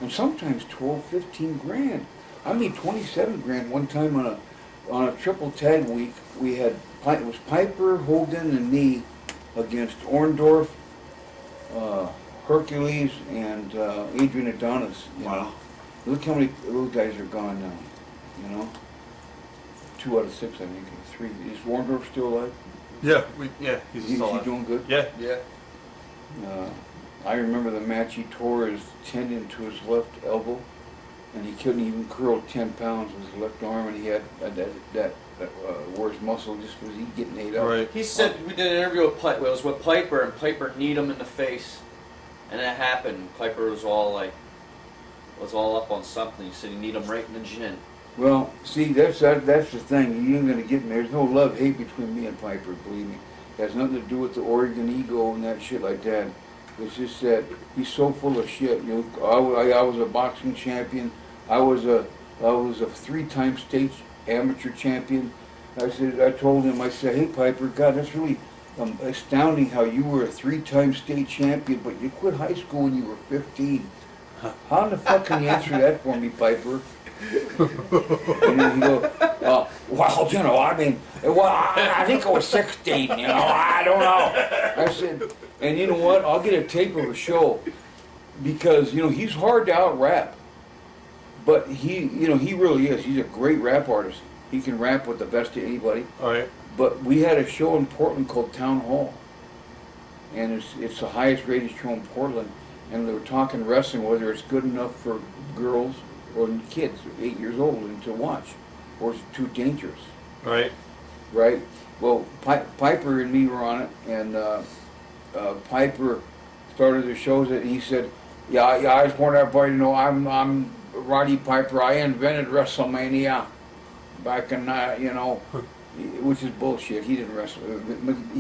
and sometimes 12, 15 grand. I made 27 grand one time on a triple tag week. We had, it was Piper, Hogan, and me against Orndorff, Hercules, and Adrian Adonis. You know? Look how many of those guys are gone now. You know, 2 out of 6, I think, or 3. Is Orndorff still alive? Yeah, he's still Is he alive. doing good? Yeah. I remember the match he tore his tendon to his left elbow, and he couldn't even curl 10 pounds with his left arm, and he had that where his muscle just was getting ate up. Right. He said we did an interview with Piper. It was with Piper, and Piper kneed him in the face, and it happened. Piper was all up on something. He said he kneed him right in the chin. Well, see, that's the thing. You ain't gonna get me. There's no love-hate between me and Piper, believe me. It has nothing to do with the Oregon ego and that shit like that. It's just that he's so full of shit. You know, I was a boxing champion. I was a 3-time state amateur champion. I told him, I said, hey Piper, God, that's really astounding how you were a 3-time state champion, but you quit high school when you were 15. How in the fuck can you answer that for me, Piper? And then he goes, well, you know, I mean, I think I was 16, you know, I don't know. I said, and you know what, I'll get a tape of a show, because, you know, he's hard to out-rap, but he really is. He's a great rap artist. He can rap with the best of anybody. All right. But we had a show in Portland called Town Hall, and it's the highest rated show in Portland, and they were talking wrestling, whether it's good enough for girls or kids 8 years old and to watch, or it's too dangerous. Right. Right? Well, Piper and me were on it, and Piper started the shows, and he said, yeah, I just want everybody to know I'm Roddy Piper. I invented WrestleMania back in, you know, which is bullshit. He didn't wrestle.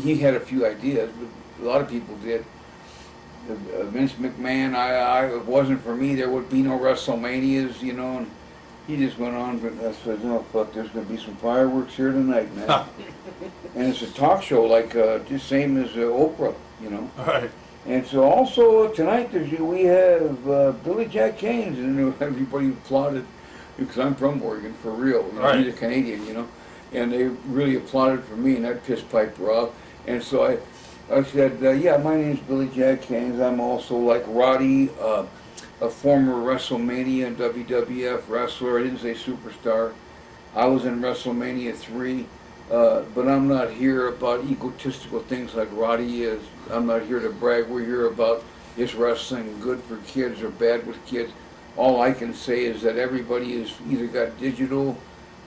He had a few ideas, but a lot of people did. Vince McMahon, if it wasn't for me, there would be no WrestleManias, you know, and he just went on, but I said, no, fuck, there's going to be some fireworks here tonight, man. And it's a talk show, like, just same as Oprah, you know. All right. And so also tonight we have Billy Jack Haynes, and everybody applauded, because I'm from Oregon, for real. You know, right. He's a Canadian, you know, and they really applauded for me, and that pissed Piper off. And so I said, yeah, my name's Billy Jack Haynes. I'm also like Roddy, a former WrestleMania and WWF wrestler. I didn't say superstar. I was in WrestleMania 3, but I'm not here about egotistical things like Roddy is. I'm not here to brag. We're here about, is wrestling good for kids or bad with kids? All I can say is that everybody has either got digital,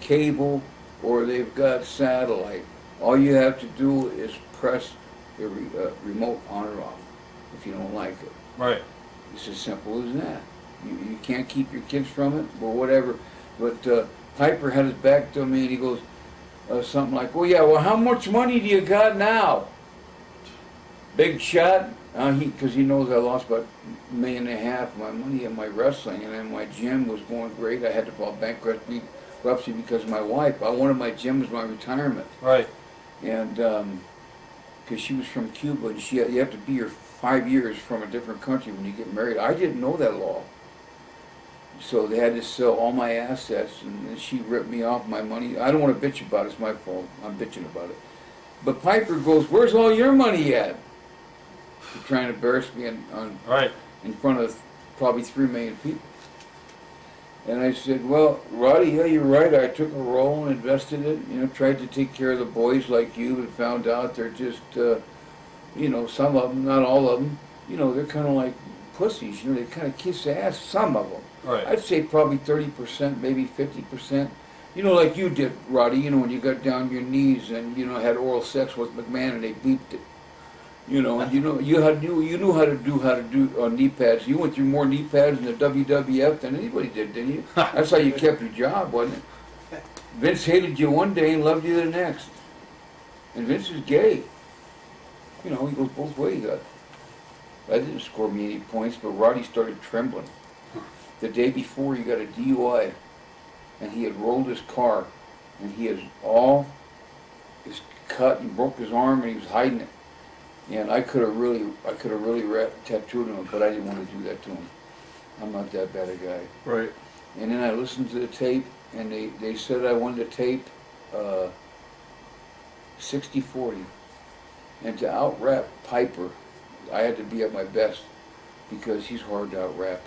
cable, or they've got satellite. All you have to do is press the remote on or off if you don't like it. Right. It's as simple as that. You can't keep your kids from it, or whatever. But Piper had his back to me, and he goes something like, well, yeah, well, how much money do you got now? Big shot. Because he knows I lost about $1.5 million of my money in my wrestling, and then my gym was going great. I had to file bankruptcy because of my wife. I wanted my gym as my retirement. Right. And because she was from Cuba, and you have to be here 5 years from a different country when you get married. I didn't know that law. So they had to sell all my assets, and she ripped me off my money. I don't want to bitch about it. It's my fault. I'm bitching about it. But Piper goes, where's all your money at? He's trying to embarrass me in front of probably 3 million people. And I said, well, Roddy, yeah, you're right. I took a role and invested it, you know, tried to take care of the boys like you, and found out they're just, you know, some of them, not all of them, you know, they're kind of like pussies. You know, they kind of kiss ass, some of them. Right. I'd say probably 30%, maybe 50%. You know, like you did, Roddy, you know, when you got down on your knees and, you know, had oral sex with McMahon and they beeped it. You know, and you knew how to do on knee pads. You went through more knee pads in the WWF than anybody did, didn't you? That's how you kept your job, wasn't it? Vince hated you one day and loved you the next. And Vince is gay. You know, he goes both ways. I didn't score me any points, but Roddy started trembling. The day before, he got a DUI, and he had rolled his car, and he had all his cut and broke his arm, and he was hiding it. And I could have really tattooed him, but I didn't want to do that to him. I'm not that bad a guy. Right. And then I listened to the tape, and they said I won the tape 60-40. And to out-rap Piper, I had to be at my best, because he's hard to out-rap.